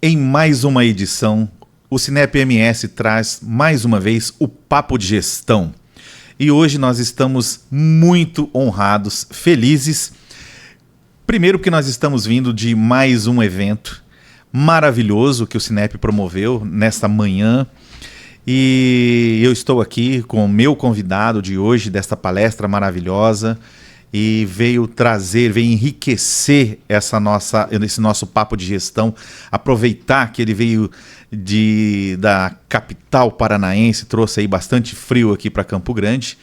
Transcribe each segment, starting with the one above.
Em mais uma edição, o Cinep MS traz mais uma vez o Papo de Gestão. E hoje nós estamos muito honrados, felizes. Primeiro porque nós estamos vindo de mais um evento maravilhoso que o Cinep promoveu nesta manhã. E eu estou aqui com o meu convidado de hoje, desta palestra maravilhosa, e veio enriquecer esse nosso papo de gestão, aproveitar que ele veio da capital paranaense, trouxe aí bastante frio aqui para Campo Grande,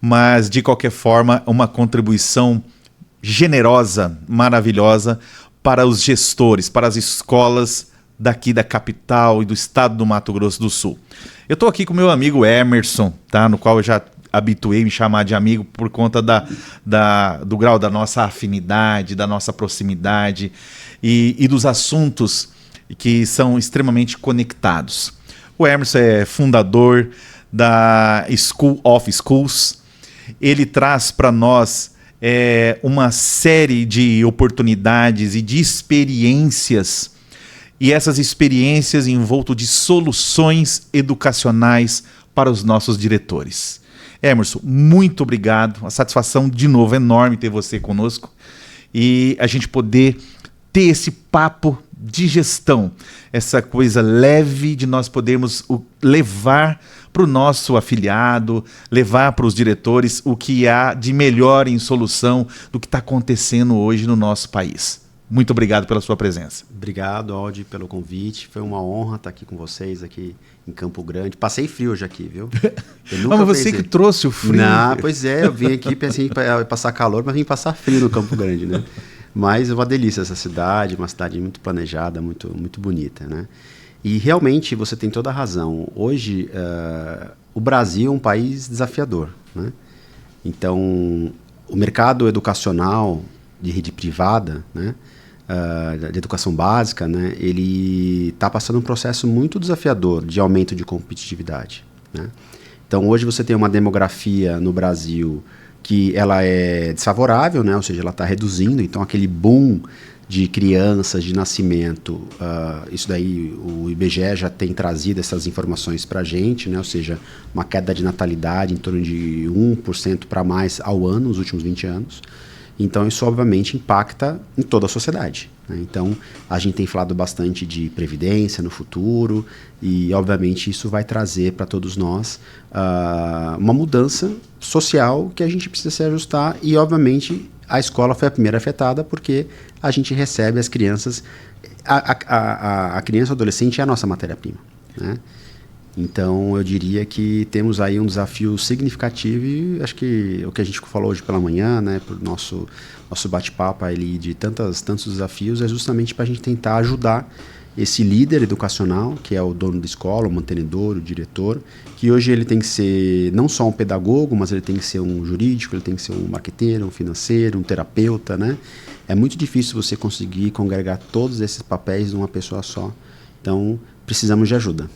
mas de qualquer forma uma contribuição generosa, maravilhosa para os gestores, para as escolas daqui da capital e do estado do Mato Grosso do Sul. Eu estou aqui com meu amigo Emerson, tá? No qual eu já habituei me chamar de amigo por conta do grau da nossa afinidade, da nossa proximidade e dos assuntos que são extremamente conectados. O Emerson é fundador da School of Schools. Ele traz para nós uma série de oportunidades e de experiências, e essas experiências envolto de soluções educacionais para os nossos diretores. Emerson, muito obrigado. Uma satisfação de novo enorme ter você conosco e a gente poder ter esse papo de gestão, essa coisa leve de nós podermos levar para o nosso afiliado, levar para os diretores o que há de melhor em solução do que está acontecendo hoje no nosso país. Muito obrigado pela sua presença. Obrigado, Aldi, pelo convite. Foi uma honra estar aqui com vocês aqui em Campo Grande. Passei frio hoje aqui, viu? Mas você que trouxe o frio. Não, pois é, eu vim aqui pensei em passar calor, mas vim passar frio no Campo Grande, né? Mas é uma delícia essa cidade, uma cidade muito planejada, muito, muito bonita, né? E realmente você tem toda a razão. Hoje, o Brasil é um país desafiador, né? Então, o mercado educacional de rede privada, né? De educação básica, né, ele está passando um processo muito desafiador de aumento de competitividade, né? Então hoje você tem uma demografia no Brasil que ela é desfavorável, né, ou seja, ela está reduzindo, então aquele boom de crianças, de nascimento, isso daí o IBGE já tem trazido essas informações para a gente, né, ou seja, uma queda de natalidade em torno de 1% para mais ao ano nos últimos 20 anos. Então, isso obviamente impacta em toda a sociedade, né? Então, a gente tem falado bastante de previdência no futuro e, obviamente, isso vai trazer para todos nós uma mudança social que a gente precisa se ajustar e, obviamente, a escola foi a primeira afetada porque a gente recebe as crianças, a criança e o adolescente é a nossa matéria-prima, né? Então, eu diria que temos aí um desafio significativo e acho que o que a gente falou hoje pela manhã, né, para o nosso bate-papo ali de tantos desafios, é justamente para a gente tentar ajudar esse líder educacional, que é o dono da escola, o mantenedor, o diretor, que hoje ele tem que ser não só um pedagogo, mas ele tem que ser um jurídico, ele tem que ser um marqueteiro, um financeiro, um terapeuta, né? É muito difícil você conseguir congregar todos esses papéis numa pessoa só. Então, precisamos de ajuda.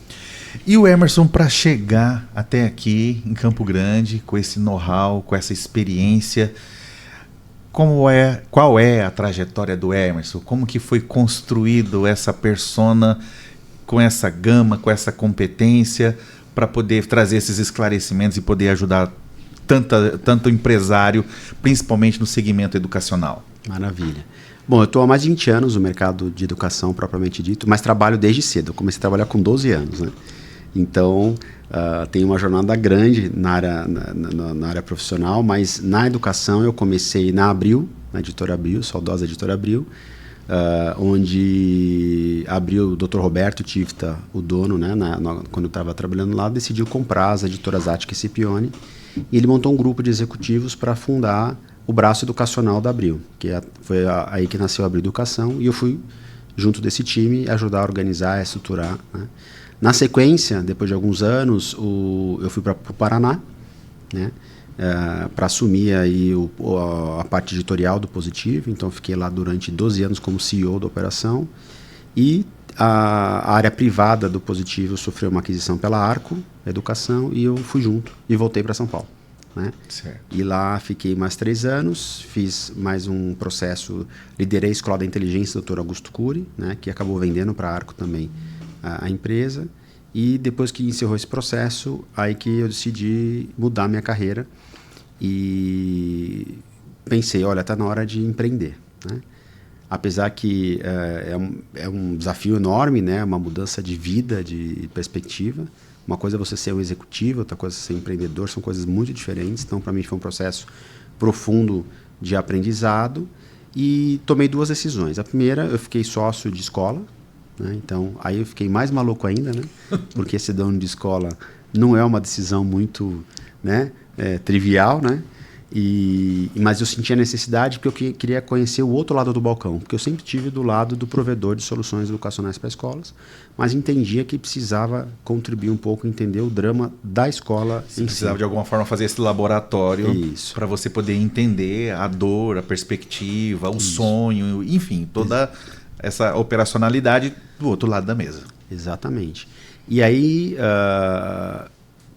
E o Emerson, para chegar até aqui em Campo Grande, com esse know-how, com essa experiência, qual é a trajetória do Emerson? Como que foi construído essa persona com essa gama, com essa competência, para poder trazer esses esclarecimentos e poder ajudar tanto empresário, principalmente no segmento educacional? Maravilha. Bom, eu estou há mais de 20 anos no mercado de educação propriamente dito, mas trabalho desde cedo. Eu comecei a trabalhar com 12 anos, né? Então, tenho uma jornada grande na área profissional, mas na educação eu comecei na Abril, na editora Abril, saudosa editora Abril, onde Abril, o Dr. Roberto Tifta, o dono, né, quando eu estava trabalhando lá, decidiu comprar as editoras Attica e Scipione, e ele montou um grupo de executivos para fundar o braço educacional da Abril, que foi aí que nasceu a Abril Educação, e eu fui junto desse time ajudar a organizar, a estruturar, né? Na sequência, depois de alguns anos, eu fui para o Paraná, né, para assumir aí a parte editorial do Positivo. Então, fiquei lá durante 12 anos como CEO da operação. E a área privada do Positivo sofreu uma aquisição pela Arco Educação e eu fui junto e voltei para São Paulo. né? Certo. E lá fiquei mais 3 anos, fiz mais um processo, liderei a Escola da Inteligência, Dr. Augusto Cury, né? Que acabou vendendo para a Arco também a empresa. E depois que encerrou esse processo, aí que eu decidi mudar minha carreira e pensei, olha, está na hora de empreender, né? Apesar que é um desafio enorme, né? Uma mudança de vida, de perspectiva. Uma coisa é você ser um executivo, outra coisa é ser empreendedor, são coisas muito diferentes. Então, para mim, foi um processo profundo de aprendizado e tomei 2 decisões. A primeira, eu fiquei sócio de escola, né? Então, aí eu fiquei mais maluco ainda, né? Porque ser dono de escola não é uma decisão muito, né, trivial, né? Mas eu senti a necessidade porque eu queria conhecer o outro lado do balcão, porque eu sempre tive do lado do provedor de soluções educacionais para escolas, mas entendia que precisava contribuir um pouco, entender o drama da escola Você precisava de alguma forma fazer esse laboratório para você poder entender a dor, a perspectiva, o sonho, enfim, toda essa operacionalidade do outro lado da mesa. Exatamente. E aí,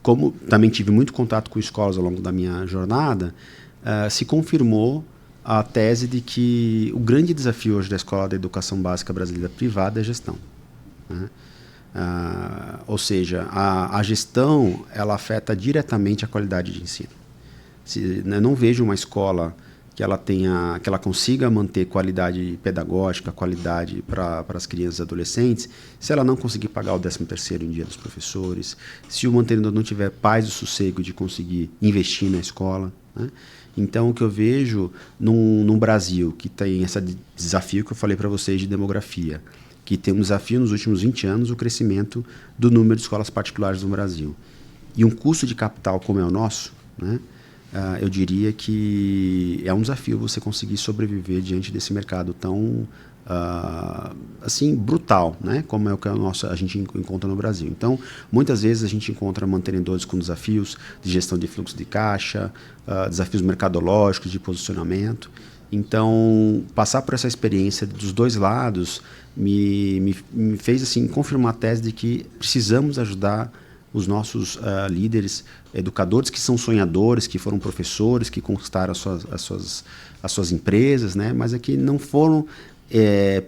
como também tive muito contato com escolas ao longo da minha jornada, se confirmou a tese de que o grande desafio hoje da escola da educação básica brasileira privada é a gestão, né? Ou seja, a gestão ela afeta diretamente a qualidade de ensino. Eu não vejo uma escola que ela consiga manter qualidade pedagógica, qualidade para as crianças e adolescentes, se ela não conseguir pagar o 13º em dia dos professores, se o mantenedor não tiver paz e sossego de conseguir investir na escola, né? Então, o que eu vejo num Brasil que tem esse desafio que eu falei para vocês de demografia, que tem um desafio nos últimos 20 anos, o crescimento do número de escolas particulares no Brasil, e um custo de capital como é o nosso, né? Eu diria que é um desafio você conseguir sobreviver diante desse mercado tão assim brutal, né? Como é o que a gente encontra no Brasil. Então, muitas vezes a gente encontra mantenedores com desafios de gestão de fluxo de caixa, desafios mercadológicos, de posicionamento. Então, passar por essa experiência dos dois lados me fez assim confirmar a tese de que precisamos ajudar os nossos líderes, educadores que são sonhadores, que foram professores, que conquistaram as suas empresas, né? Mas é que não foram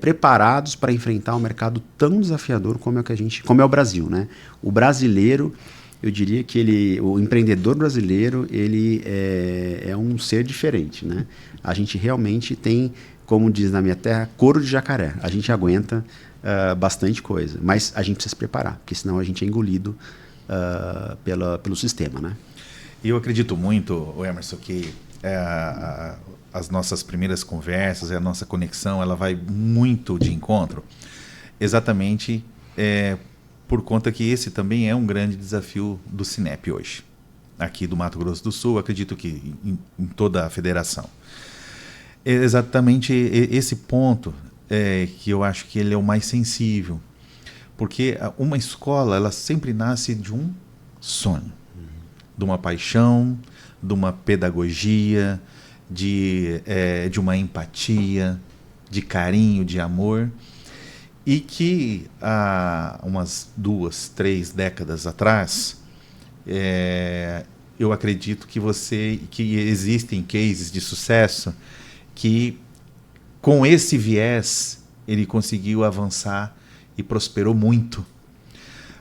preparados para enfrentar um mercado tão desafiador como é o Brasil, né? O brasileiro, eu diria que o empreendedor brasileiro, ele é um ser diferente, né? A gente realmente tem, como diz na minha terra, couro de jacaré. A gente aguenta bastante coisa, mas a gente precisa se preparar, porque senão a gente é engolido pelo sistema, né? Eu acredito muito, Emerson, que as nossas primeiras conversas, a nossa conexão, ela vai muito de encontro, exatamente por conta que esse também é um grande desafio do Cinep hoje, aqui do Mato Grosso do Sul, acredito que em toda a federação. É exatamente esse ponto que eu acho que ele é o mais sensível, porque uma escola, ela sempre nasce de um sonho, de uma paixão, de uma pedagogia, de uma empatia, de carinho, de amor, e que há umas 2, 3 décadas atrás, eu acredito que existem cases de sucesso que, com esse viés, ele conseguiu avançar e prosperou muito.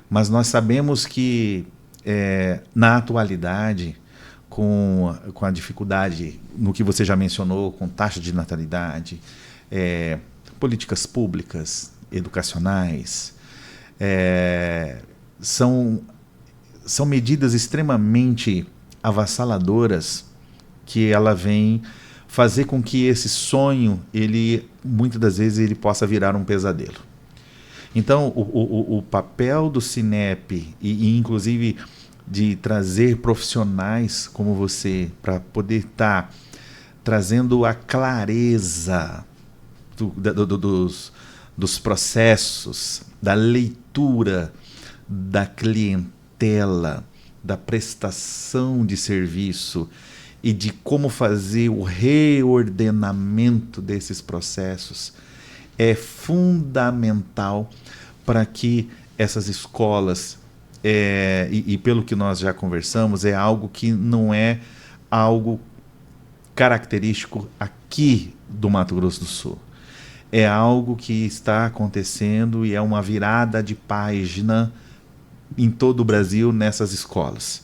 Mas nós sabemos que, na atualidade, com a dificuldade, no que você já mencionou, com taxa de natalidade, políticas públicas, educacionais, são medidas extremamente avassaladoras que ela vem fazer com que esse sonho, muitas das vezes, ele possa virar um pesadelo. Então, o papel do Cinep, e inclusive de trazer profissionais como você, para poder estar trazendo a clareza dos processos, da leitura da clientela, da prestação de serviço e de como fazer o reordenamento desses processos, é fundamental para que essas escolas, e pelo que nós já conversamos, é algo que não é algo característico aqui do Mato Grosso do Sul. É algo que está acontecendo e é uma virada de página em todo o Brasil nessas escolas.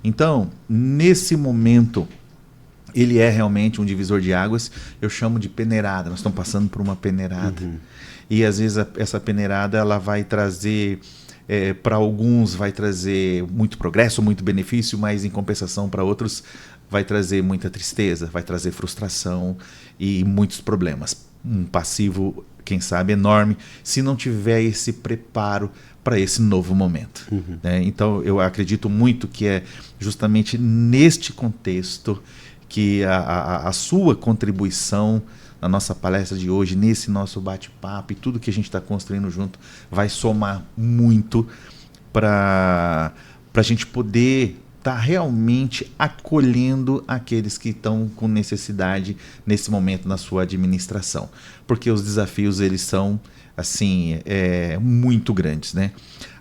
Então, nesse momento, ele é realmente um divisor de águas. Eu chamo de peneirada. Nós estamos passando por uma peneirada. E às vezes essa peneirada ela vai trazer, para alguns vai trazer muito progresso, muito benefício, mas em compensação para outros vai trazer muita tristeza, vai trazer frustração e muitos problemas. Um passivo, quem sabe, enorme, se não tiver esse preparo para esse novo momento. Né? Então, eu acredito muito que é justamente neste contexto que a sua contribuição na nossa palestra de hoje, nesse nosso bate-papo e tudo que a gente está construindo junto, vai somar muito para a gente poder estar realmente acolhendo aqueles que estão com necessidade nesse momento na sua administração. Porque os desafios, eles são assim, muito grandes, né?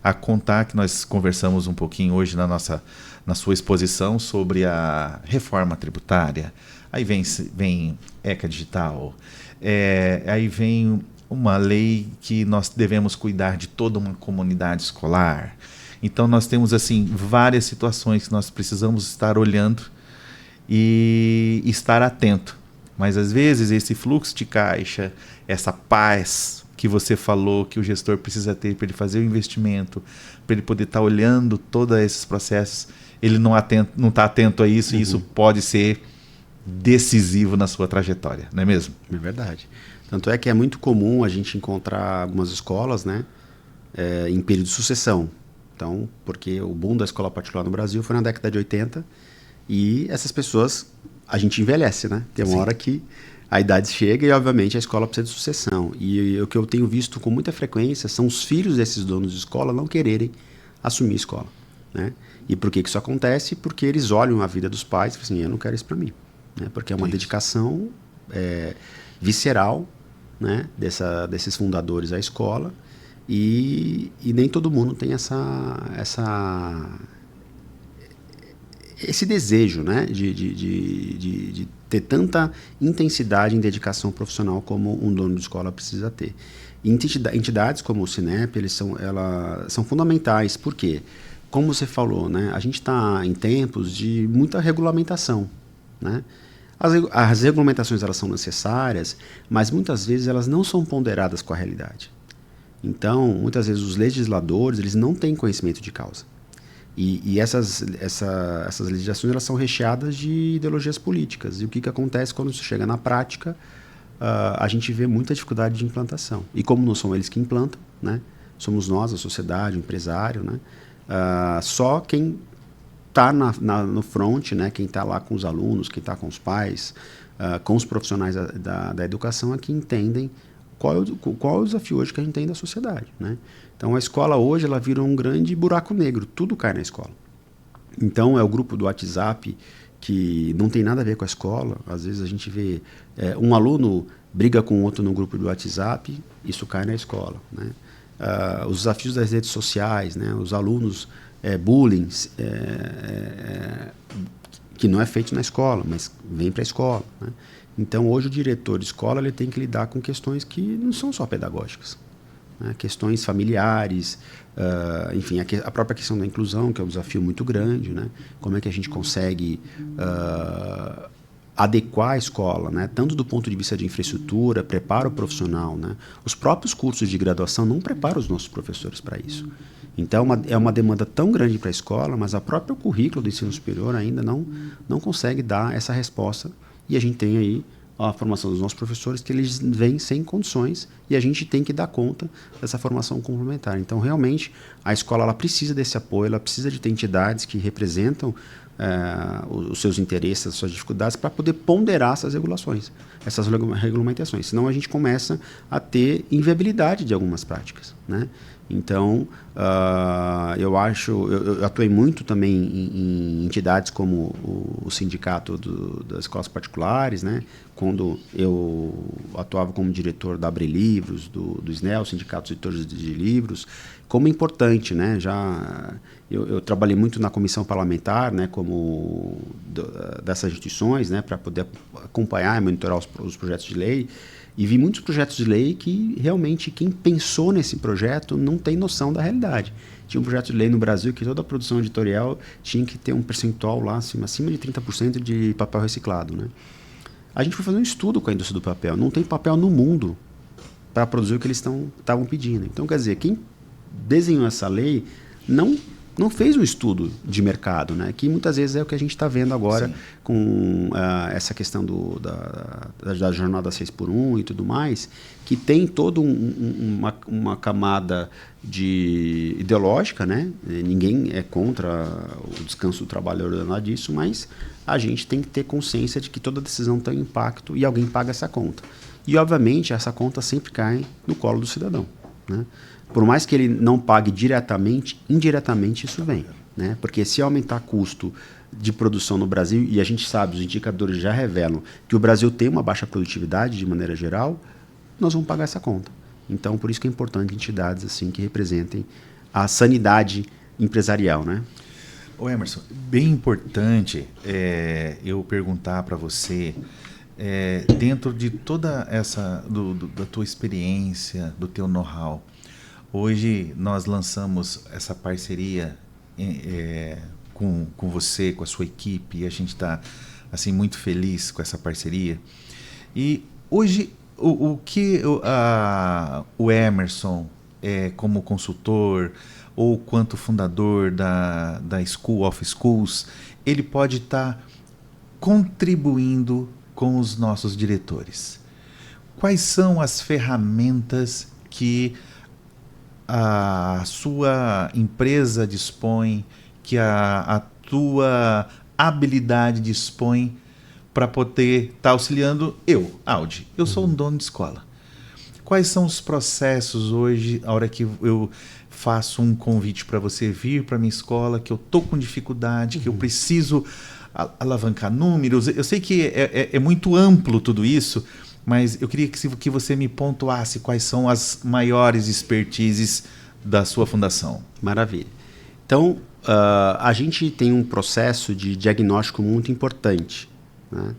A contar que nós conversamos um pouquinho hoje na sua exposição sobre a reforma tributária, aí vem ECA digital, aí vem uma lei que nós devemos cuidar de toda uma comunidade escolar. Então nós temos assim várias situações que nós precisamos estar olhando e estar atento. Mas às vezes esse fluxo de caixa, essa paz que você falou que o gestor precisa ter para ele fazer o investimento, para ele poder estar olhando todos esses processos, ele não está atento a isso, e isso pode ser decisivo na sua trajetória, não é mesmo? É verdade. Tanto é que é muito comum a gente encontrar algumas escolas, né, em período de sucessão. Então, porque o boom da escola particular no Brasil foi na década de 80 e essas pessoas, a gente envelhece, né? Tem uma hora que a idade chega e, obviamente, a escola precisa de sucessão. E o que eu tenho visto com muita frequência são os filhos desses donos de escola não quererem assumir a escola, né? E por que isso acontece? Porque eles olham a vida dos pais e falam assim, eu não quero isso para mim, né? Porque é uma dedicação visceral, né? Desses fundadores à escola. E nem todo mundo tem esse desejo, né, de ter tanta intensidade em dedicação profissional como um dono de escola precisa ter. Entidades como o Cinep, elas são fundamentais, porque, como você falou, né, a gente está em tempos de muita regulamentação, né? As regulamentações elas são necessárias, mas muitas vezes elas não são ponderadas com a realidade. Então, muitas vezes os legisladores eles não têm conhecimento de causa. E essas legislações elas são recheadas de ideologias políticas. E o que acontece quando isso chega na prática? A gente vê muita dificuldade de implantação. E como não são eles que implantam, né? Somos nós, a sociedade, o empresário, né? Só quem está no front, né? Quem está lá com os alunos, quem está com os pais, com os profissionais da educação, é que entendem qual é o desafio hoje que a gente tem da sociedade, né? Então, a escola hoje ela vira um grande buraco negro, tudo cai na escola. Então, é o grupo do WhatsApp que não tem nada a ver com a escola. Às vezes a gente vê um aluno briga com outro no grupo do WhatsApp, isso cai na escola, né? Os desafios das redes sociais, né? Os alunos, bullying, que não é feito na escola, mas vem para a escola, né? Então, hoje o diretor de escola ele tem que lidar com questões que não são só pedagógicas, né? Questões familiares, enfim, a própria questão da inclusão, que é um desafio muito grande, né? Como é que a gente consegue adequar a escola, né? Tanto do ponto de vista de infraestrutura, preparo profissional, né? Os próprios cursos de graduação não preparam os nossos professores para isso. Então, é uma demanda tão grande para a escola, mas a própria currículo do ensino superior ainda não consegue dar essa resposta. E a gente tem aí a formação dos nossos professores que eles vêm sem condições e a gente tem que dar conta dessa formação complementar. Então, realmente, a escola ela precisa desse apoio, ela precisa de ter entidades que representam os seus interesses, as suas dificuldades, para poder ponderar essas regulações, essas regulamentações. Senão, a gente começa a ter inviabilidade de algumas práticas, né? Então, eu atuei muito também em entidades como o sindicato das escolas particulares, né? Quando eu atuava como diretor da Abreli livros, do SNEL, Sindicato dos Editores de Livros, como é importante, né? Eu trabalhei muito na comissão parlamentar, né, dessas instituições, né, para poder acompanhar e monitorar os projetos de lei, e vi muitos projetos de lei que realmente quem pensou nesse projeto não tem noção da realidade. Tinha um projeto de lei no Brasil que toda a produção editorial tinha que ter um percentual lá acima de 30% de papel reciclado, né? A gente foi fazer um estudo com a indústria do papel. Não tem papel no mundo para produzir o que eles estavam pedindo. Então, quer dizer, quem desenhou essa lei não fez um estudo de mercado, né? Que muitas vezes é o que a gente está vendo agora. Sim. Com essa questão da jornada 6x1 e tudo mais, que tem toda uma camada ideológica, né? Ninguém é contra o descanso do trabalhador, nada disso, mas a gente tem que ter consciência de que toda decisão tem impacto e alguém paga essa conta. E, obviamente, essa conta sempre cai no colo do cidadão, né? Por mais que ele não pague diretamente, indiretamente isso vem, né? Porque se aumentar custo de produção no Brasil, e a gente sabe, os indicadores já revelam que o Brasil tem uma baixa produtividade de maneira geral, nós vamos pagar essa conta. Então, por isso que é importante entidades assim que representem a sanidade empresarial, né? Ô Emerson, bem importante eu perguntar para você, dentro de toda essa, da tua experiência, do teu know-how, hoje nós lançamos essa parceria com você, com a sua equipe, e a gente está assim, muito feliz com essa parceria. E hoje, o que o Emerson, como consultor, ou quanto fundador da School of Schools, ele pode estar contribuindo com os nossos diretores? Quais são as ferramentas que a sua empresa dispõe, que a tua habilidade dispõe para poder estar auxiliando Audi? Eu sou um dono de escola. Quais são os processos hoje, a hora que eu faço um convite para você vir para a minha escola, que eu estou com dificuldade, que eu preciso alavancar números? Eu sei que é muito amplo tudo isso, mas eu queria que você me pontuasse quais são as maiores expertises da sua fundação. Maravilha. Então, a gente tem um processo de diagnóstico muito importante, né,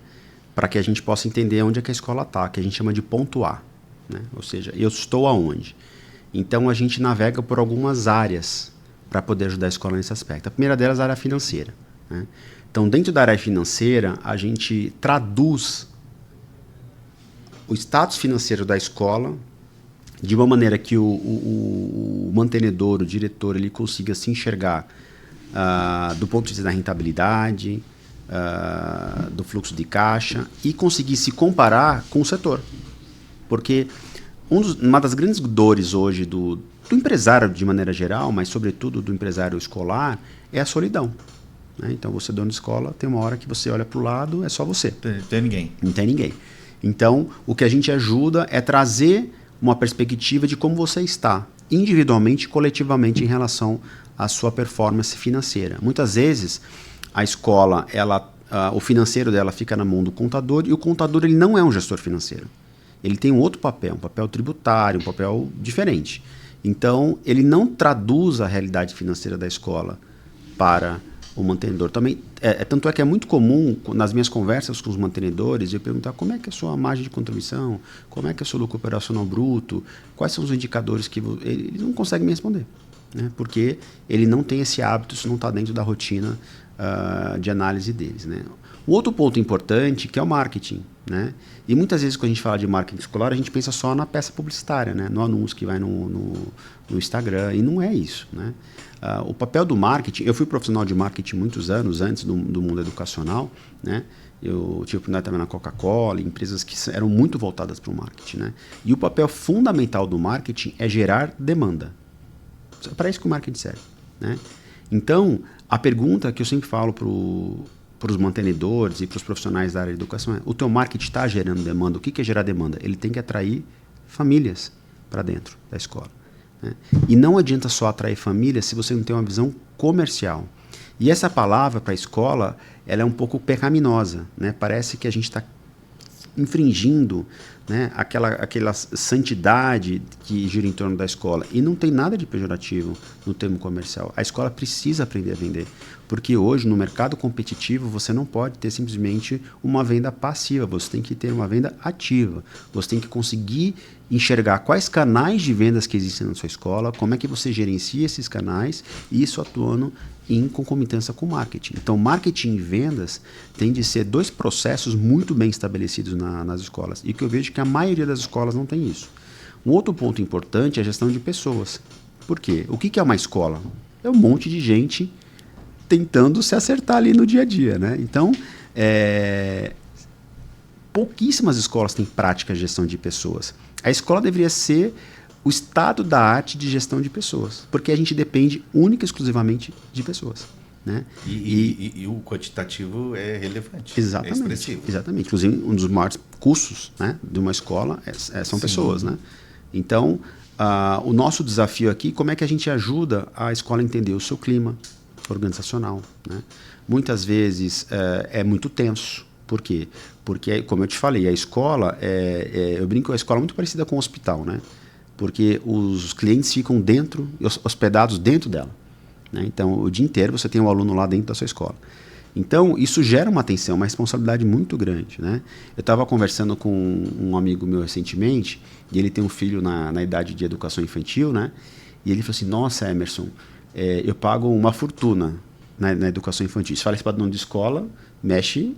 para que a gente possa entender onde é que a escola está, que a gente chama de ponto A, né? Ou seja, eu estou aonde. Então, a gente navega por algumas áreas para poder ajudar a escola nesse aspecto. A primeira delas é a área financeira, né? Então, dentro da área financeira, a gente traduz o status financeiro da escola de uma maneira que o mantenedor, o diretor, ele consiga se enxergar do ponto de vista da rentabilidade, do fluxo de caixa, e conseguir se comparar com o setor. Porque uma das grandes dores hoje do empresário de maneira geral, mas sobretudo do empresário escolar, é a solidão, né? Então, você dono de escola, tem uma hora que você olha para o lado, é só você. Tem ninguém. Não tem ninguém. Então, o que a gente ajuda é trazer uma perspectiva de como você está, individualmente e coletivamente, em relação à sua performance financeira. Muitas vezes, a escola, o financeiro dela fica na mão do contador, e o contador ele não é um gestor financeiro. Ele tem um outro papel, um papel tributário, um papel diferente. Então, ele não traduz a realidade financeira da escola para o mantenedor. Também, tanto é que é muito comum, nas minhas conversas com os mantenedores, eu perguntar como é que é a sua margem de contribuição, como é que é o seu lucro operacional bruto, quais são os indicadores que... Ele não consegue me responder, né? Porque ele não tem esse hábito, isso não está dentro da rotina de análise deles, né? Um outro ponto importante que é o marketing, né? E muitas vezes quando a gente fala de marketing escolar, a gente pensa só na peça publicitária, né? No anúncio que vai no Instagram, e não é isso, né? O papel do marketing, eu fui profissional de marketing muitos anos antes do mundo educacional, né? Eu tive oportunidade também na Coca-Cola, empresas que eram muito voltadas para o marketing, né? E o papel fundamental do marketing é gerar demanda. É para isso que o marketing serve, né? Então, a pergunta que eu sempre falo para os mantenedores e para os profissionais da área de educação é: o teu marketing está gerando demanda? O que é gerar demanda? Ele tem que atrair famílias para dentro da escola, né? E não adianta só atrair famílias se você não tem uma visão comercial. E essa palavra para a escola, ela é um pouco pecaminosa, né? Parece que a gente está infringindo né? Aquela santidade que gira em torno da escola. E não tem nada de pejorativo no termo comercial. A escola precisa aprender a vender. Porque hoje, no mercado competitivo, você não pode ter simplesmente uma venda passiva. Você tem que ter uma venda ativa. Você tem que conseguir enxergar quais canais de vendas que existem na sua escola, como é que você gerencia esses canais, e isso atuando em concomitância com marketing. Então, marketing e vendas tem de ser dois processos muito bem estabelecidos nas escolas. E que eu vejo que a maioria das escolas não tem isso. Um outro ponto importante é a gestão de pessoas. Por quê? O que é uma escola? É um monte de gente tentando se acertar ali no dia a dia, né? Então, pouquíssimas escolas têm prática de gestão de pessoas. A escola deveria ser o estado da arte de gestão de pessoas, porque a gente depende única e exclusivamente de pessoas, né? E o quantitativo é relevante, exatamente, é expressivo. Exatamente. Inclusive, um dos maiores custos, né, de uma escola são pessoas, né? Então, o nosso desafio aqui, como é que a gente ajuda a escola a entender o seu clima organizacional, né? Muitas vezes é muito tenso. Por quê? Porque, como eu te falei, a escola, eu brinco, a escola é muito parecida com o hospital, né? Porque os clientes ficam hospedados dentro dela, né? Então, o dia inteiro você tem um aluno lá dentro da sua escola. Então, isso gera uma tensão, uma responsabilidade muito grande, né? Eu estava conversando com um amigo meu recentemente, e ele tem um filho na idade de educação infantil, né? E ele falou assim, nossa, Emerson, eu pago uma fortuna na educação infantil. Se fala isso para dono de escola, mexe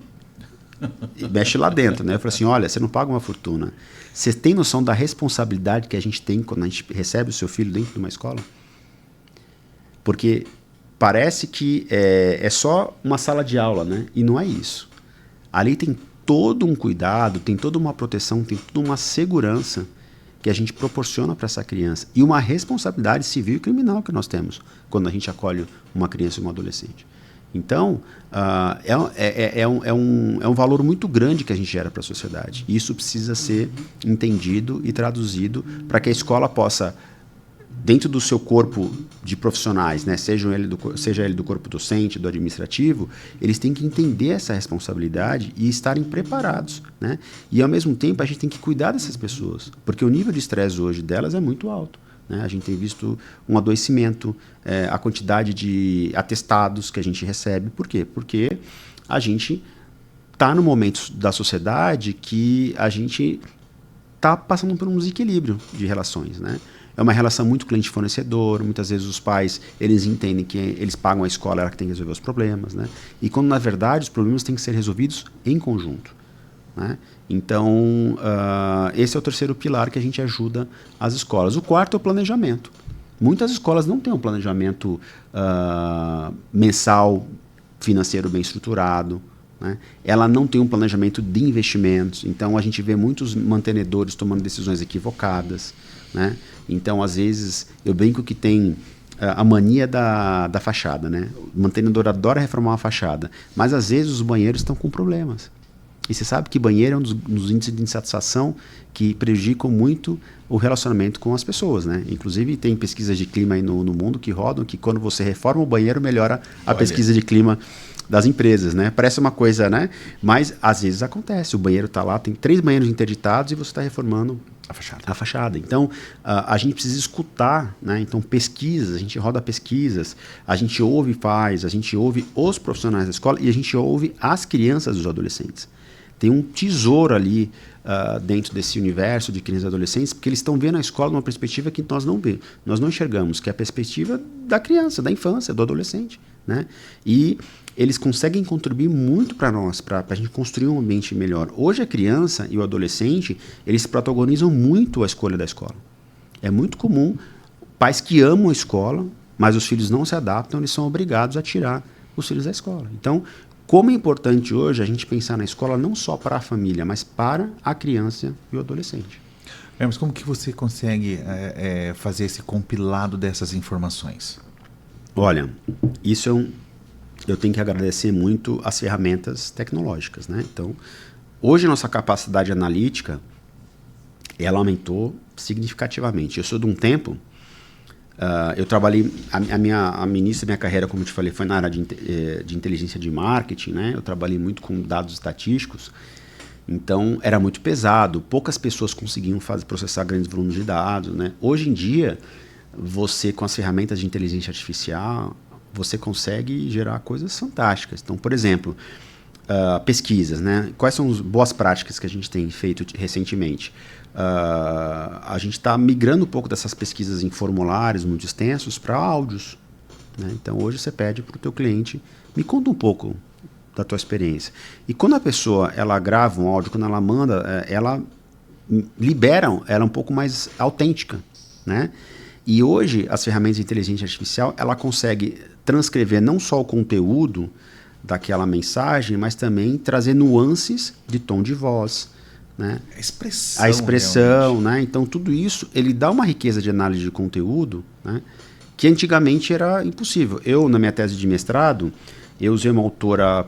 lá dentro, né? Eu falei assim, olha, você não paga uma fortuna. Você tem noção da responsabilidade que a gente tem quando a gente recebe o seu filho dentro de uma escola? Porque parece que é só uma sala de aula, né? E não é isso. Ali tem todo um cuidado, tem toda uma proteção, tem toda uma segurança que a gente proporciona para essa criança. E uma responsabilidade civil e criminal que nós temos quando a gente acolhe uma criança e um adolescente. Então, é um valor muito grande que a gente gera para a sociedade. E isso precisa ser entendido e traduzido para que a escola possa, dentro do seu corpo de profissionais, né, seja ele do corpo docente, do administrativo, eles têm que entender essa responsabilidade e estarem preparados, né? E, ao mesmo tempo, a gente tem que cuidar dessas pessoas, porque o nível de estresse hoje delas é muito alto. Né? A gente tem visto um adoecimento, a quantidade de atestados que a gente recebe. Por quê? Porque a gente está no momento da sociedade que a gente está passando por um desequilíbrio de relações, né? É uma relação muito cliente-fornecedor. Muitas vezes os pais, eles entendem que eles pagam a escola, ela que tem que resolver os problemas, né? E quando, na verdade, os problemas têm que ser resolvidos em conjunto, né? Então, esse é o terceiro pilar que a gente ajuda as escolas. O quarto é o planejamento. Muitas escolas não têm um planejamento mensal, financeiro bem estruturado, né? Ela não tem um planejamento de investimentos. Então, a gente vê muitos mantenedores tomando decisões equivocadas, né? Então, às vezes, eu brinco que tem a mania da fachada, né? O mantenedor adora reformar uma fachada, mas às vezes os banheiros estão com problemas. E você sabe que banheiro é um dos índices de insatisfação que prejudicam muito o relacionamento com as pessoas, né? Inclusive, tem pesquisas de clima aí no mundo que rodam que quando você reforma o banheiro, melhora a pesquisa de clima das empresas, né? Parece uma coisa, né? Mas, às vezes, acontece. O banheiro está lá, tem 3 banheiros interditados e você está reformando a fachada. Então, a gente precisa escutar, né? Então, pesquisas, a gente roda pesquisas, a gente ouve a gente ouve os profissionais da escola e a gente ouve as crianças e os adolescentes. Tem um tesouro ali dentro desse universo de crianças e adolescentes, porque eles estão vendo a escola numa perspectiva que nós não vemos. Nós não enxergamos, que é a perspectiva da criança, da infância, do adolescente, né? E eles conseguem contribuir muito para nós, para a gente construir um ambiente melhor. Hoje a criança e o adolescente, eles protagonizam muito a escolha da escola. É muito comum pais que amam a escola, mas os filhos não se adaptam, eles são obrigados a tirar os filhos da escola. Então, como é importante hoje a gente pensar na escola não só para a família, mas para a criança e o adolescente. Mas como que você consegue fazer esse compilado dessas informações? Olha, eu tenho que agradecer muito as ferramentas tecnológicas, né? Então, hoje a nossa capacidade analítica, ela aumentou significativamente. Eu sou de um tempo, eu trabalhei, a início da minha carreira, como eu te falei, foi na área de inteligência de marketing, né? Eu trabalhei muito com dados estatísticos Então, era muito pesado, poucas pessoas conseguiam processar grandes volumes de dados, né? Hoje em dia, você, com as ferramentas de inteligência artificial, você consegue gerar coisas fantásticas. Então, por exemplo, pesquisas, né? Quais são as boas práticas que a gente tem feito recentemente? A gente está migrando um pouco dessas pesquisas em formulários muito extensos para áudios, né? Então, hoje você pede para o teu cliente, me conta um pouco da tua experiência. E quando a pessoa ela grava um áudio, quando ela manda, ela libera, ela é um pouco mais autêntica, né? E hoje, as ferramentas de inteligência artificial, ela consegue transcrever não só o conteúdo daquela mensagem, mas também trazer nuances de tom de voz, né? A expressão, né? Então, tudo isso, ele dá uma riqueza de análise de conteúdo, né? Que antigamente era impossível. Eu, na minha tese de mestrado, eu usei uma autora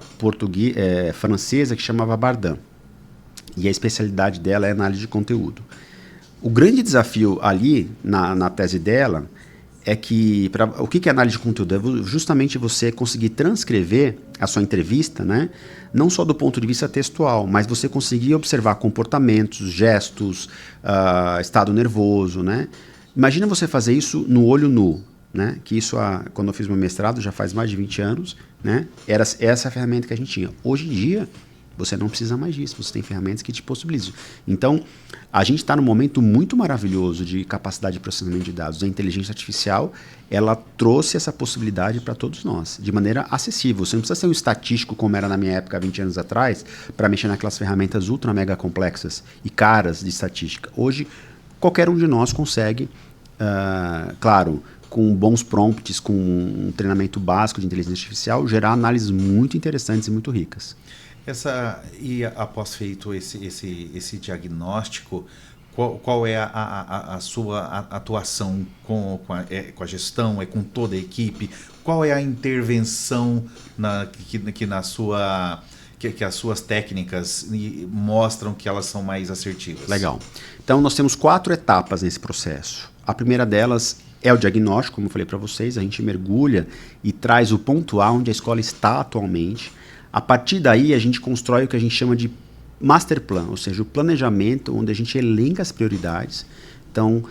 francesa que chamava Bardin. E a especialidade dela é análise de conteúdo. O grande desafio ali, na tese dela, é que... o que é análise de conteúdo? É justamente você conseguir transcrever a sua entrevista, né? Não só do ponto de vista textual, mas você conseguir observar comportamentos, gestos, estado nervoso, né? Imagina você fazer isso no olho nu, né? Que isso, quando eu fiz meu mestrado, já faz mais de 20 anos, né? Era essa a ferramenta que a gente tinha. Hoje em dia, você não precisa mais disso, você tem ferramentas que te possibilitam. Então, a gente está num momento muito maravilhoso de capacidade de processamento de dados. A inteligência artificial, ela trouxe essa possibilidade para todos nós, de maneira acessível. Você não precisa ser um estatístico, como era na minha época, 20 anos atrás, para mexer naquelas ferramentas ultra mega complexas e caras de estatística. Hoje, qualquer um de nós consegue, claro, com bons prompts, com um treinamento básico de inteligência artificial, gerar análises muito interessantes e muito ricas. E após feito esse diagnóstico, qual é a sua atuação com a gestão, com toda a equipe? Qual é a intervenção que as suas técnicas mostram que elas são mais assertivas? Legal. Então, nós temos 4 etapas nesse processo. A primeira delas é o diagnóstico, como eu falei para vocês. A gente mergulha e traz o ponto A onde a escola está atualmente. A partir daí, a gente constrói o que a gente chama de master plan, ou seja, o planejamento onde a gente elenca as prioridades. Então,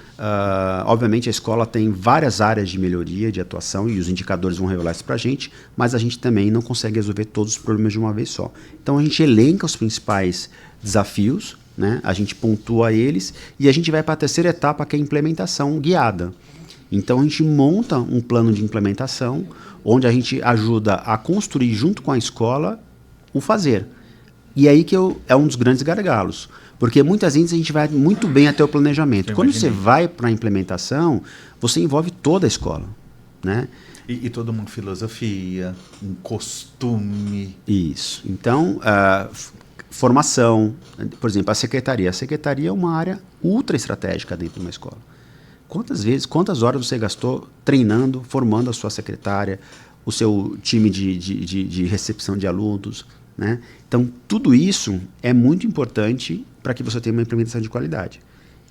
obviamente, a escola tem várias áreas de melhoria, de atuação, e os indicadores vão revelar isso para a gente, mas a gente também não consegue resolver todos os problemas de uma vez só. Então, a gente elenca os principais desafios, né? A gente pontua eles e a gente vai para a terceira etapa, que é a implementação guiada. Então, a gente monta um plano de implementação, onde a gente ajuda a construir junto com a escola o fazer. E aí que é um dos grandes gargalos. Porque muitas vezes a gente vai muito bem até o planejamento. Quando você vai para a implementação, você envolve toda a escola, né? E todo mundo filosofia, um costume. Isso. Então, formação, por exemplo, a secretaria. A secretaria é uma área ultra estratégica dentro de uma escola. Quantas horas você gastou treinando, formando a sua secretária, o seu time de recepção de alunos, né? Então, tudo isso é muito importante para que você tenha uma implementação de qualidade.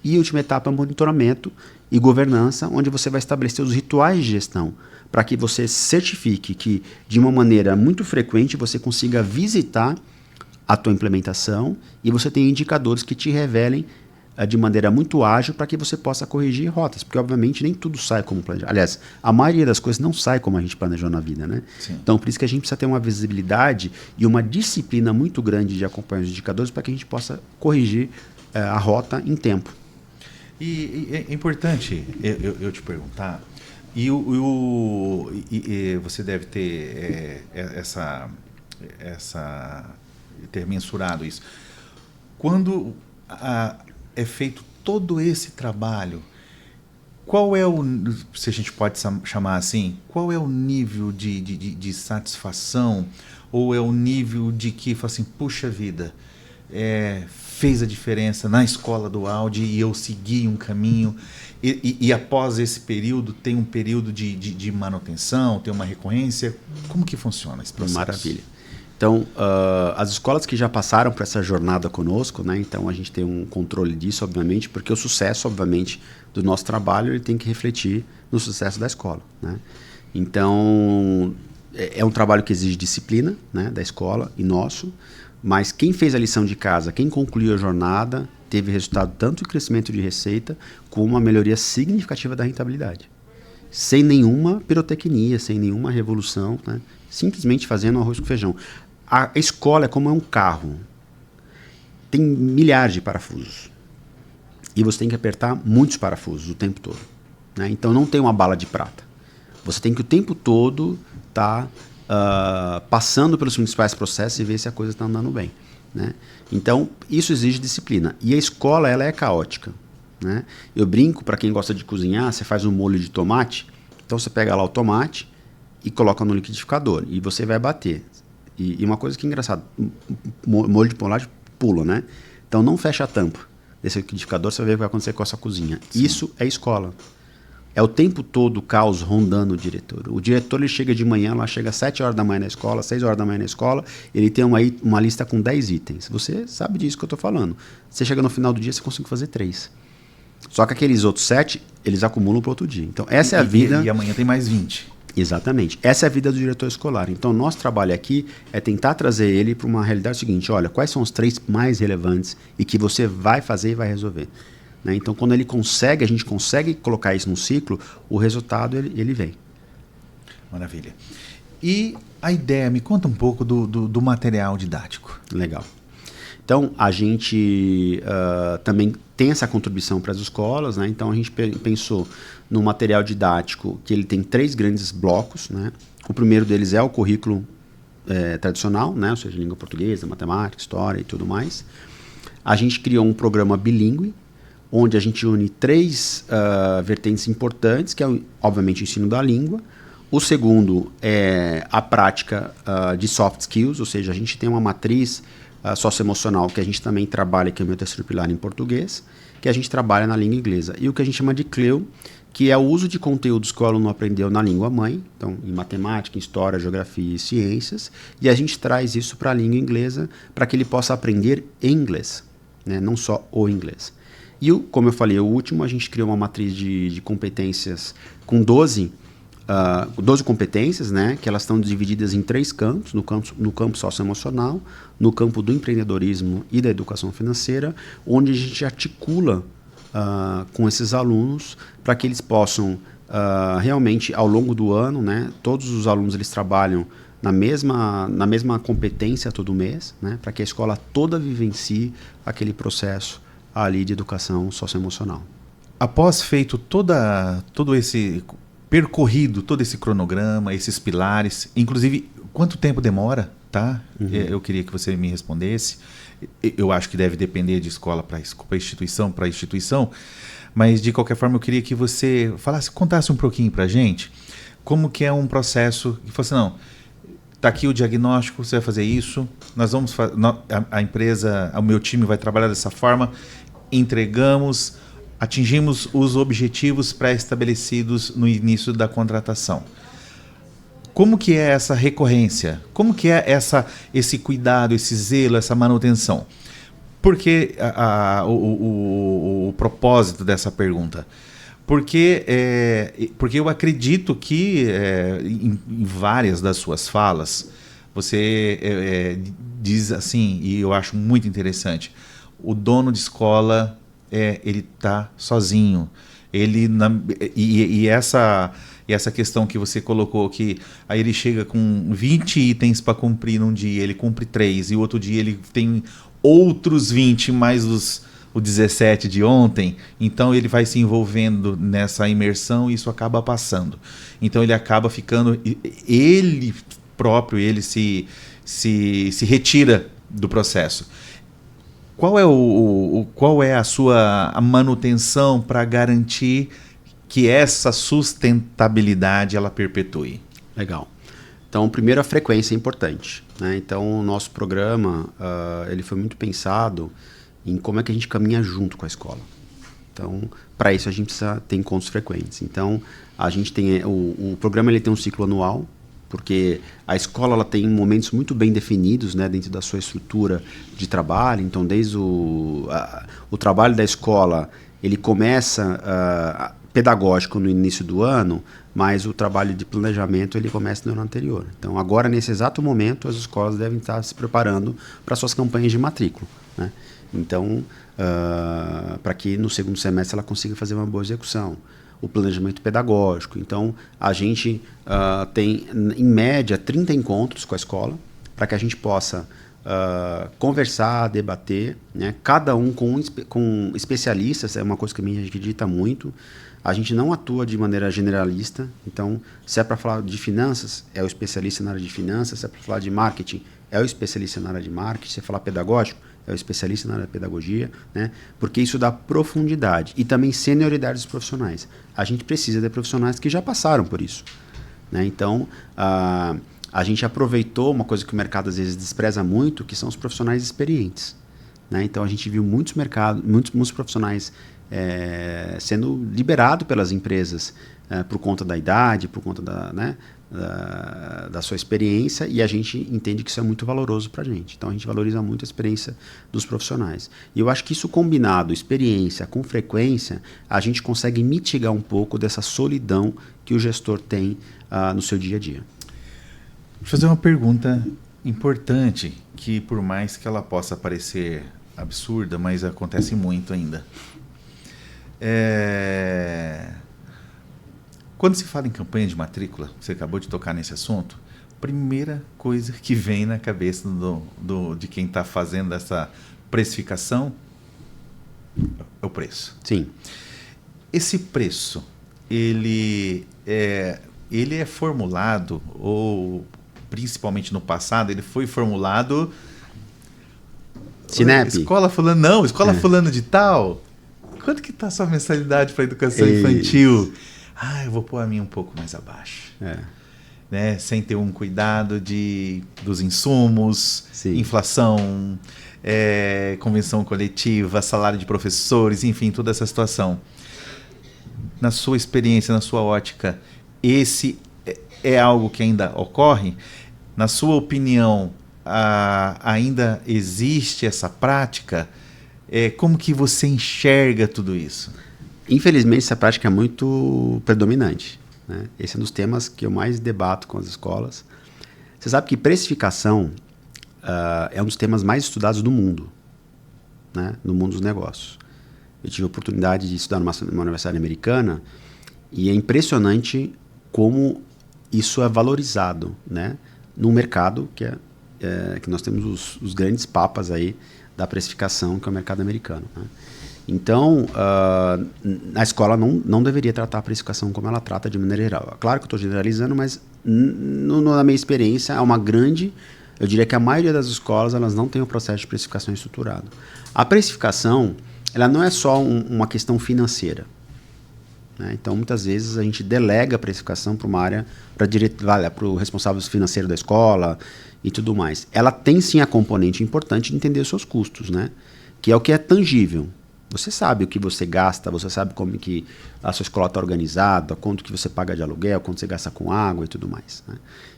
E a última etapa é monitoramento e governança, onde você vai estabelecer os rituais de gestão, para que você certifique que, de uma maneira muito frequente, você consiga visitar a tua implementação e você tenha indicadores que te revelem de maneira muito ágil para que você possa corrigir rotas, porque obviamente nem tudo sai como planejado. Aliás, a maioria das coisas não sai como a gente planejou na vida, né? Sim. Então, por isso que a gente precisa ter uma visibilidade e uma disciplina muito grande de acompanhar os indicadores para que a gente possa corrigir a rota em tempo. E é importante eu te perguntar, você deve ter ter mensurado isso. Quando é feito todo esse trabalho, qual é se a gente pode chamar assim, qual é o nível de satisfação, ou é o nível de que, fala assim, puxa vida, fez a diferença na escola do Audi e eu segui um caminho, e após esse período tem um período de manutenção, tem uma recorrência? Como que funciona esse processo? Maravilha. Então, as escolas que já passaram por essa jornada conosco, né, então a gente tem um controle disso, obviamente, porque o sucesso, obviamente, do nosso trabalho ele tem que refletir no sucesso da escola, né? Então, é um trabalho que exige disciplina, né, da escola e nosso. mas quem fez a lição de casa, quem concluiu a jornada, teve resultado tanto em crescimento de receita, como uma melhoria significativa da rentabilidade. Sem nenhuma pirotecnia, sem nenhuma revolução, né? Simplesmente fazendo arroz com feijão. A escola é como um carro. Tem milhares de parafusos. E você tem que apertar muitos parafusos o tempo todo, né? Então não tem uma bala de prata. Você tem que o tempo todo estar passando pelos principais processos e ver se a coisa está andando bem, né? Então isso exige disciplina. E a escola ela é caótica, né? Eu brinco, para quem gosta de cozinhar, você faz um molho de tomate, então você pega lá o tomate e coloca no liquidificador e você vai bater. E uma coisa que é engraçada, molho de tomate pula, né? Então não fecha a tampa desse liquidificador, você vai ver o que vai acontecer com a sua cozinha. Sim. Isso é escola. É o tempo todo o caos rondando o diretor. O diretor ele chega de manhã, lá chega às 7 horas da manhã na escola, 6 horas da manhã na escola, ele tem uma lista com 10 itens. Você sabe disso que eu estou falando. Você chega no final do dia, você consegue fazer 3. Só que aqueles outros 7, eles acumulam para outro dia. Então essa é a vida... E amanhã tem mais 20. Exatamente. Essa é a vida do diretor escolar. Então, nosso trabalho aqui é tentar trazer ele para uma realidade seguinte. Olha, quais são os 3 mais relevantes e que você vai fazer e vai resolver. Né? Então, quando ele consegue, a gente consegue colocar isso no ciclo, o resultado ele vem. Maravilha. E a ideia, me conta um pouco do material didático. Legal. Então, a gente também tem essa contribuição para as escolas, né? Então, a gente pensou no material didático que ele tem 3 grandes blocos, né? O primeiro deles é o currículo tradicional, né? Ou seja, língua portuguesa, matemática, história e tudo mais. A gente criou um programa bilíngue, onde a gente une 3 vertentes importantes, que é, obviamente, o ensino da língua. O segundo é a prática de soft skills, ou seja, a gente tem uma matriz socioemocional que a gente também trabalha, que é o meu terceiro pilar em português, que a gente trabalha na língua inglesa. E o que a gente chama de CLEO, que é o uso de conteúdos que o aluno aprendeu na língua mãe, então em matemática, em história, geografia e ciências, e a gente traz isso para a língua inglesa para que ele possa aprender em inglês, né? Não só o inglês. E, como eu falei, o último, a gente criou uma matriz de competências com 12 competências, né, que elas estão divididas em 3 campos, no campo socioemocional, no campo do empreendedorismo e da educação financeira, onde a gente articula com esses alunos para que eles possam realmente, ao longo do ano, né, todos os alunos eles trabalham na mesma competência todo mês, né, para que a escola toda vivencie aquele processo ali de educação socioemocional. Após feito todo esse percorrido, todo esse cronograma, esses pilares, inclusive quanto tempo demora, tá? Uhum. Eu queria que você me respondesse. Eu acho que deve depender de escola para instituição, mas de qualquer forma eu queria que você contasse um pouquinho para a gente como que é um processo que fosse, não, tá aqui o diagnóstico, você vai fazer isso, nós vamos a empresa, o meu time vai trabalhar dessa forma, entregamos, atingimos os objetivos pré-estabelecidos no início da contratação. Como que é essa recorrência? Como que é esse cuidado, esse zelo, essa manutenção? Por que o propósito dessa pergunta? Porque eu acredito que em várias das suas falas, você diz assim, e eu acho muito interessante, o dono de escola, ele está sozinho. Essa questão que você colocou, que aí ele chega com 20 itens para cumprir num dia, ele cumpre 3, e o outro dia ele tem outros 20 mais o 17 de ontem, então ele vai se envolvendo nessa imersão e isso acaba passando. Então ele acaba ficando, ele próprio, ele se retira do processo. Qual é a manutenção para garantir que essa sustentabilidade ela perpetue? Legal. Então, primeiro, a frequência é importante, né? Então, o nosso programa ele foi muito pensado em como é que a gente caminha junto com a escola. Então, para isso a gente precisa ter encontros frequentes. Então, a gente tem o programa ele tem um ciclo anual, porque a escola ela tem momentos muito bem definidos, né, dentro da sua estrutura de trabalho. Então, desde o trabalho da escola, ele começa pedagógico no início do ano, mas o trabalho de planejamento ele começa no ano anterior. Então, agora, nesse exato momento, as escolas devem estar se preparando para suas campanhas de matrícula, né? Então, para que no segundo semestre ela consiga fazer uma boa execução. O planejamento pedagógico. Então, a gente tem, em média, 30 encontros com a escola, para que a gente possa conversar, debater, né? Cada um com especialistas, é uma coisa que a gente acredita muito. A gente não atua de maneira generalista, então, se é para falar de finanças, é o especialista na área de finanças, se é para falar de marketing, é o especialista na área de marketing, se é falar pedagógico, é o especialista na área de pedagogia, né? Porque isso dá profundidade e também senioridade dos profissionais. A gente precisa de profissionais que já passaram por isso, né? Então, a gente aproveitou uma coisa que o mercado às vezes despreza muito, que são os profissionais experientes, né? Então, a gente viu muitos profissionais sendo liberados pelas empresas por conta da idade, por conta da sua experiência, e a gente entende que isso é muito valoroso para a gente. Então, a gente valoriza muito a experiência dos profissionais. E eu acho que isso combinado, experiência com frequência, a gente consegue mitigar um pouco dessa solidão que o gestor tem no seu dia a dia. Vou fazer uma pergunta importante, que por mais que ela possa parecer absurda, mas acontece muito ainda. Quando se fala em campanha de matrícula, você acabou de tocar nesse assunto, primeira coisa que vem na cabeça de quem está fazendo essa precificação é o preço. Sim. Esse preço, ele é formulado, ou principalmente no passado, ele foi formulado... Sinep. Escola fulano de tal... Quanto que está a sua mensalidade para educação infantil? Eu vou pôr a minha um pouco mais abaixo. Né? Sem ter um cuidado dos insumos, sim, inflação, convenção coletiva, salário de professores, enfim, toda essa situação. Na sua experiência, na sua ótica, esse é algo que ainda ocorre? Na sua opinião, ainda existe essa prática? Como que você enxerga tudo isso? Infelizmente, essa prática é muito predominante, né? Esse é um dos temas que eu mais debato com as escolas. Você sabe que precificação é um dos temas mais estudados do mundo, né? No mundo dos negócios. Eu tive a oportunidade de estudar numa universidade americana e é impressionante como isso é valorizado, né? No mercado que nós temos os grandes papas aí da precificação, que é o mercado americano, né? Então, a escola não deveria tratar a precificação como ela trata de maneira geral. Claro que eu estou generalizando, mas na minha experiência, eu diria que a maioria das escolas elas não tem o processo de precificação estruturado. A precificação, ela não é só uma questão financeira, né? Então, muitas vezes, a gente delega a precificação para uma área, para o responsável financeiro da escola e tudo mais. Ela tem, sim, a componente importante de entender os seus custos, né? Que é o que é tangível. Você sabe o que você gasta, você sabe como que a sua escola está organizada, quanto que você paga de aluguel, quanto você gasta com água e tudo mais, né?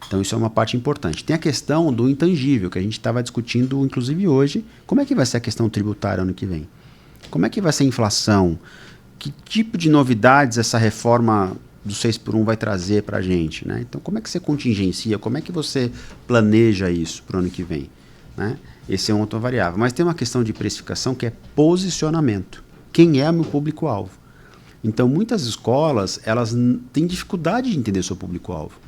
Então, isso é uma parte importante. Tem a questão do intangível, que a gente estava discutindo, inclusive hoje. Como é que vai ser a questão tributária ano que vem? Como é que vai ser a inflação? Que tipo de novidades essa reforma do 6x1 vai trazer para a gente, né? Então, como é que você contingencia? Como é que você planeja isso para o ano que vem, né? Esse é um outro variável. Mas tem uma questão de precificação que é posicionamento. Quem é o meu público-alvo? Então, muitas escolas, elas têm dificuldade de entender o seu público-alvo,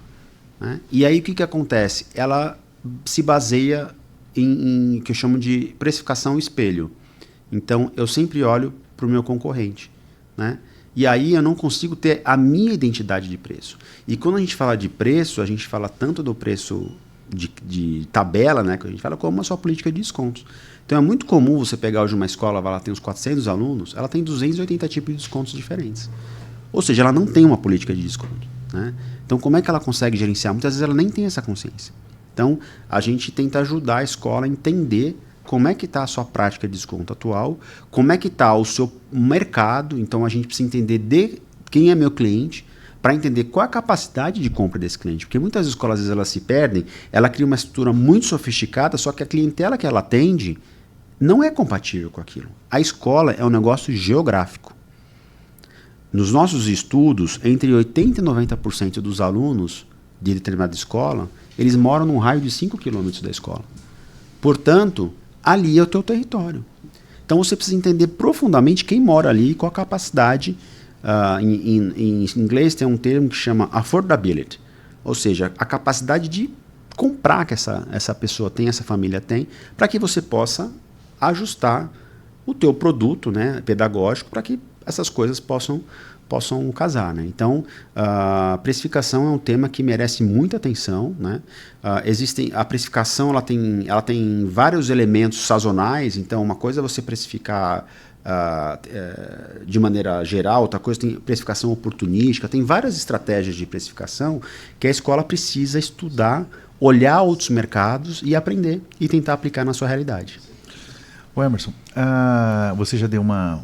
né? E aí, o que acontece? Ela se baseia em que eu chamo de precificação espelho. Então, eu sempre olho para o meu concorrente, né? E aí eu não consigo ter a minha identidade de preço. E quando a gente fala de preço, a gente fala tanto do preço de tabela, né, que a gente fala, como a sua política de descontos. Então é muito comum você pegar hoje uma escola, ela tem uns 400 alunos, ela tem 280 tipos de descontos diferentes. Ou seja, ela não tem uma política de desconto, né? Então como é que ela consegue gerenciar? Muitas vezes ela nem tem essa consciência. Então a gente tenta ajudar a escola a entender como é que está a sua prática de desconto atual, como é que está o seu mercado. Então a gente precisa entender de quem é meu cliente, para entender qual é a capacidade de compra desse cliente. Porque muitas escolas, às vezes, elas se perdem, ela cria uma estrutura muito sofisticada, só que a clientela que ela atende não é compatível com aquilo. A escola é um negócio geográfico. Nos nossos estudos, entre 80% e 90% dos alunos de determinada escola, eles moram num raio de 5 quilômetros da escola. Portanto, ali é o teu território. Então você precisa entender profundamente quem mora ali e qual a capacidade. Em inglês tem um termo que chama affordability, ou seja, a capacidade de comprar que essa pessoa tem, essa família tem, para que você possa ajustar o teu produto, né, pedagógico, para que essas coisas possam casar, né? Então, a precificação é um tema que merece muita atenção, né? A precificação ela tem vários elementos sazonais, então uma coisa é você precificar de maneira geral, outra coisa tem precificação oportunística, tem várias estratégias de precificação que a escola precisa estudar, olhar outros mercados e aprender e tentar aplicar na sua realidade. O Emerson, você já deu uma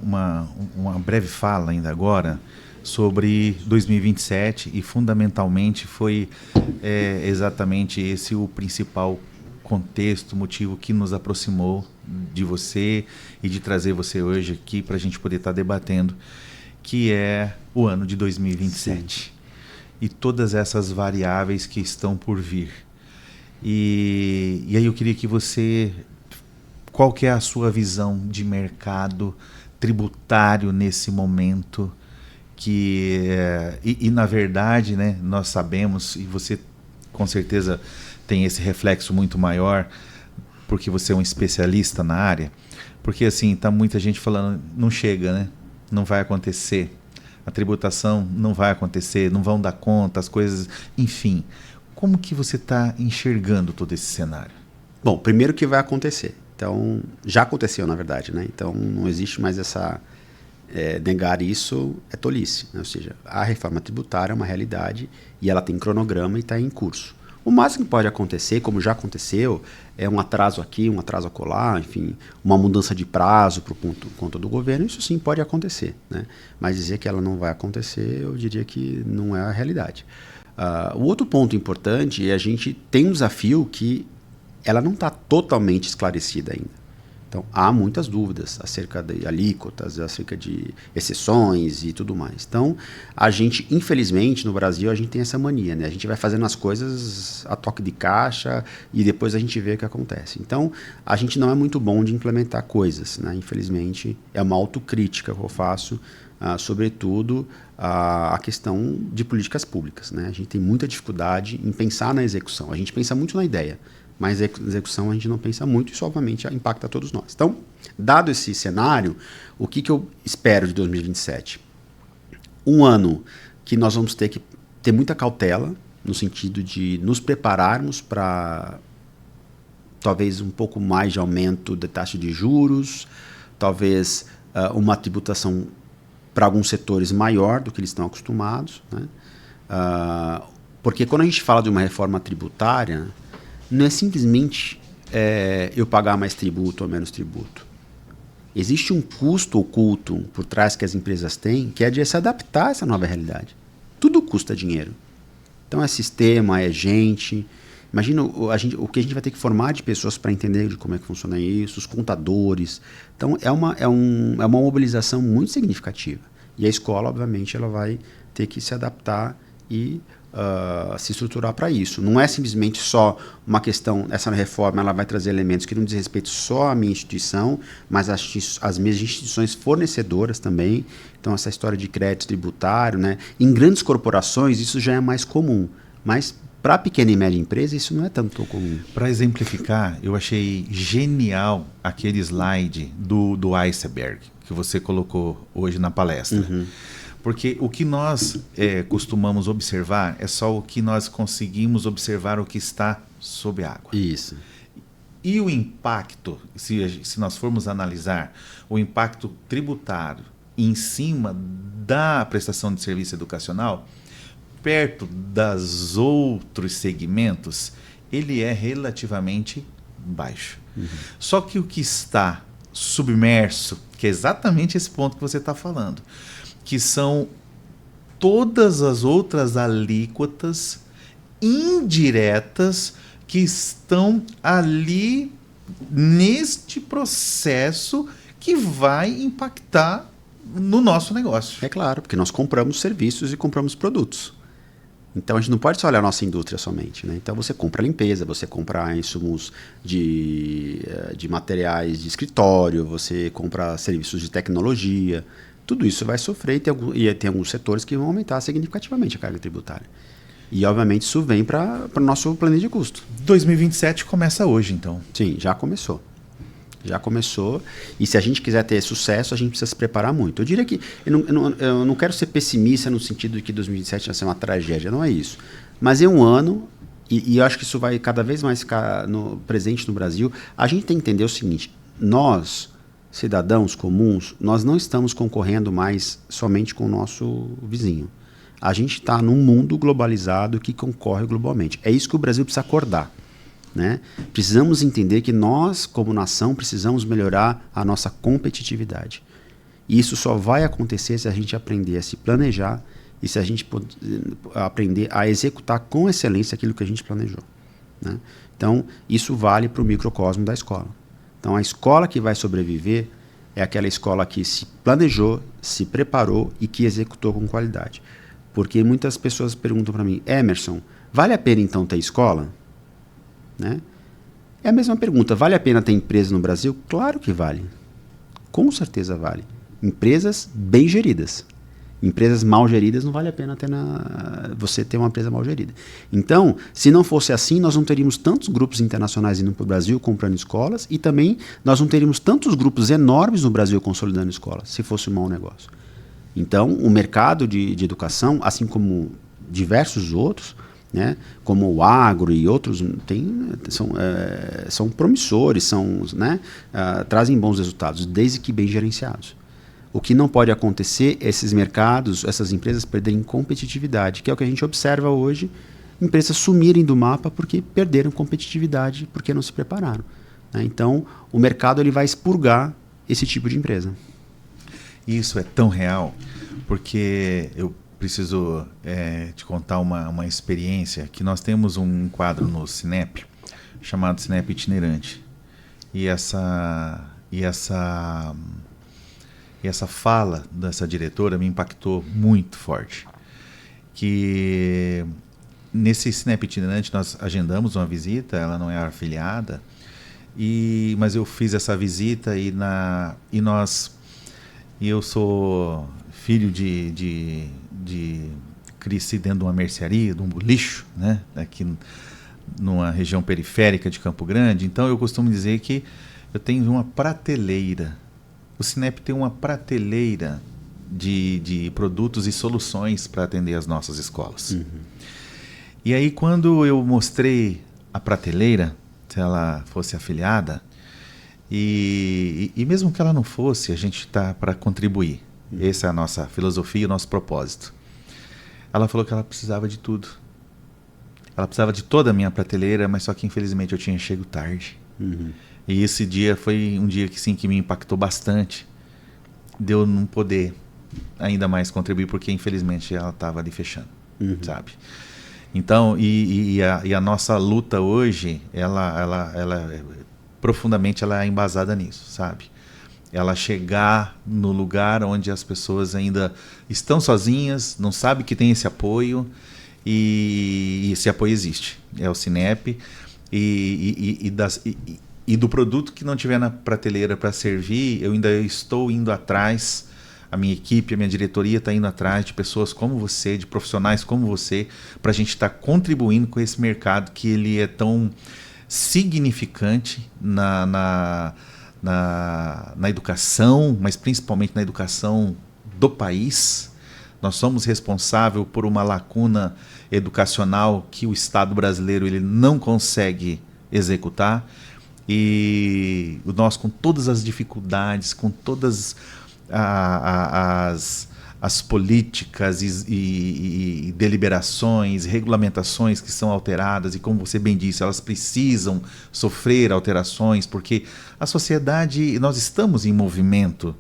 breve fala ainda agora sobre 2027 e fundamentalmente foi exatamente esse o principal contexto, motivo que nos aproximou de você e de trazer você hoje aqui para a gente poder estar debatendo, que é o ano de 2027. Sim. E todas essas variáveis que estão por vir. E aí eu queria que você... Qual que é a sua visão de mercado tributário nesse momento? E na verdade, né, nós sabemos, e você com certeza tem esse reflexo muito maior, porque você é um especialista na área, porque assim, tá muita gente falando, não chega, né? Não vai acontecer. A tributação não vai acontecer, não vão dar conta, as coisas... Enfim, como que você está enxergando todo esse cenário? Bom, primeiro que vai acontecer. Então, já aconteceu, na verdade, né? Então, não existe mais essa... negar isso é tolice, né? Ou seja, a reforma tributária é uma realidade e ela tem cronograma e está em curso. O máximo que pode acontecer, como já aconteceu, é um atraso aqui, um atraso acolá, enfim, uma mudança de prazo por conta do governo, isso sim pode acontecer, né? Mas dizer que ela não vai acontecer, eu diria que não é a realidade. O outro ponto importante é a gente tem um desafio que ela não está totalmente esclarecida ainda. Então, há muitas dúvidas acerca de alíquotas, acerca de exceções e tudo mais. Então, a gente, infelizmente, no Brasil, a gente tem essa mania, né? A gente vai fazendo as coisas a toque de caixa e depois a gente vê o que acontece. Então, a gente não é muito bom de implementar coisas, né? Infelizmente, é uma autocrítica que eu faço, sobretudo a questão de políticas públicas, né? A gente tem muita dificuldade em pensar na execução. A gente pensa muito na ideia, mas a execução a gente não pensa muito, isso obviamente impacta todos nós. Então, dado esse cenário, o que eu espero de 2027? Um ano que nós vamos ter que ter muita cautela, no sentido de nos prepararmos para talvez um pouco mais de aumento da taxa de juros, talvez uma tributação para alguns setores maior do que eles estão acostumados, né? Porque quando a gente fala de uma reforma tributária, não é simplesmente eu pagar mais tributo ou menos tributo. Existe um custo oculto por trás que as empresas têm, que é de se adaptar a essa nova realidade. Tudo custa dinheiro. Então é sistema, é gente. Imagina o que a gente vai ter que formar de pessoas para entender de como é que funciona isso, os contadores. Então é uma mobilização muito significativa. E a escola, obviamente, ela vai ter que se adaptar e se estruturar para isso. Não é simplesmente só uma questão, essa reforma ela vai trazer elementos que não diz respeito só à minha instituição, mas às minhas instituições fornecedoras também. Então essa história de crédito tributário, né? Em grandes corporações isso já é mais comum, mas para a pequena e média empresa isso não é tanto comum. Para exemplificar, eu achei genial aquele slide do iceberg que você colocou hoje na palestra. Uhum. Porque o que nós costumamos observar é só o que nós conseguimos observar, o que está sob água. Isso. E o impacto, se nós formos analisar, o impacto tributário em cima da prestação de serviço educacional, perto das outros segmentos, ele é relativamente baixo. Uhum. Só que o que está submerso, que é exatamente esse ponto que você está falando, que são todas as outras alíquotas indiretas que estão ali neste processo que vai impactar no nosso negócio. É claro, porque nós compramos serviços e compramos produtos. Então a gente não pode só olhar a nossa indústria somente, né? Então você compra limpeza, você compra insumos de materiais de escritório, você compra serviços de tecnologia, tudo isso vai sofrer e tem alguns setores que vão aumentar significativamente a carga tributária. E obviamente isso vem para o nosso plano de custo. 2027 começa hoje, então. Sim, já começou. Já começou, e se a gente quiser ter sucesso, a gente precisa se preparar muito. Eu diria que eu não quero ser pessimista no sentido de que 2027 vai ser uma tragédia, não é isso. Mas é um ano, e eu acho que isso vai cada vez mais ficar presente no Brasil. A gente tem que entender o seguinte: nós, cidadãos comuns, nós não estamos concorrendo mais somente com o nosso vizinho. A gente está num mundo globalizado que concorre globalmente. É isso que o Brasil precisa acordar. Né? Precisamos entender que nós, como nação, precisamos melhorar a nossa competitividade. E isso só vai acontecer se a gente aprender a se planejar e se a gente aprender a executar com excelência aquilo que a gente planejou. Né? Então, isso vale para o microcosmo da escola. Então, a escola que vai sobreviver é aquela escola que se planejou, se preparou e que executou com qualidade. Porque muitas pessoas perguntam para mim: Emerson, vale a pena então ter escola? Né? É a mesma pergunta. Vale a pena ter empresa no Brasil? Claro que vale. Com certeza vale. Empresas bem geridas. Empresas mal geridas não vale a pena você ter uma empresa mal gerida. Então, se não fosse assim, nós não teríamos tantos grupos internacionais indo para o Brasil comprando escolas, e também nós não teríamos tantos grupos enormes no Brasil consolidando escolas, se fosse um mau negócio. Então, o mercado de educação, assim como diversos outros, né, como o agro e outros, são promissores, né, trazem bons resultados, desde que bem gerenciados. O que não pode acontecer é esses mercados, essas empresas perderem competitividade, que é o que a gente observa hoje, empresas sumirem do mapa porque perderam competitividade, porque não se prepararam. Né? Então, o mercado ele vai expurgar esse tipo de empresa. Isso é tão real, porque eu preciso te contar uma experiência, que nós temos um quadro no Cinep, chamado Cinep Itinerante. E essa fala dessa diretora me impactou muito forte. Que nesse Cinep Itinerante nós agendamos uma visita, ela não é afiliada, mas eu fiz essa visita e eu sou filho de cresci dentro de uma mercearia, de um lixo, né? Aqui numa região periférica de Campo Grande. Então eu costumo dizer que eu tenho uma prateleira. O Cinep tem uma prateleira de produtos e soluções para atender as nossas escolas. Uhum. E aí quando eu mostrei a prateleira, se ela fosse afiliada, e mesmo que ela não fosse, a gente está para contribuir. Essa é a nossa filosofia, o nosso propósito. Ela falou que ela precisava de tudo. Ela precisava de toda a minha prateleira, mas só que infelizmente eu tinha chego tarde. Uhum. E esse dia foi um dia que me impactou bastante. De eu não poder ainda mais contribuir, porque infelizmente ela estava ali fechando, sabe? Então, e a nossa luta hoje, profundamente ela é embasada nisso, sabe? Ela chegar no lugar onde as pessoas ainda estão sozinhas, não sabem que tem esse apoio, e esse apoio existe. É o Cinep, e do produto que não tiver na prateleira para servir, eu ainda estou indo atrás, a minha equipe, a minha diretoria está indo atrás de pessoas como você, de profissionais como você, para a gente estar contribuindo com esse mercado que ele é tão significante na educação, mas principalmente na educação do país. Nós somos responsáveis por uma lacuna educacional que o Estado brasileiro ele não consegue executar, e nós, com todas as dificuldades, com todas as políticas e deliberações, regulamentações que são alteradas, e como você bem disse, elas precisam sofrer alterações, porque a sociedade, nós estamos em movimento,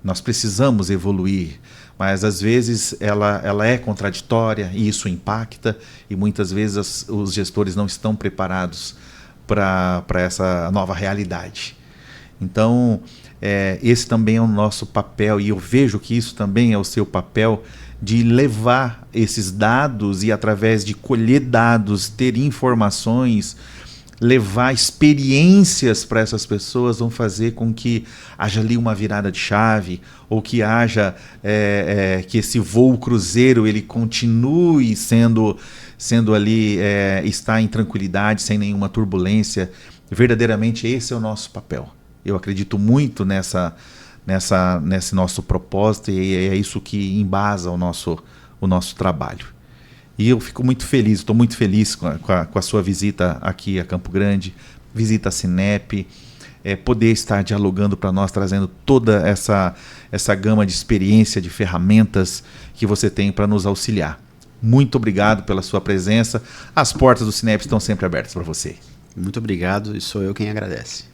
nós precisamos evoluir, mas às vezes ela é contraditória e isso impacta, e muitas vezes os gestores não estão preparados para essa nova realidade. Então, esse também é o nosso papel, e eu vejo que isso também é o seu papel, de levar esses dados e, através de colher dados, ter informações, levar experiências para essas pessoas, vão fazer com que haja ali uma virada de chave, ou que haja que esse voo cruzeiro ele continue sendo ali, está em tranquilidade, sem nenhuma turbulência. Verdadeiramente esse é o nosso papel. Eu acredito muito nesse nosso propósito, e é isso que embasa o nosso trabalho. E eu fico muito feliz, estou muito feliz com a sua visita aqui a Campo Grande, visita a Sinep, poder estar dialogando para nós, trazendo toda essa gama de experiência, de ferramentas que você tem para nos auxiliar. Muito obrigado pela sua presença. As portas do Sinep estão sempre abertas para você. Muito obrigado, e sou eu quem agradece.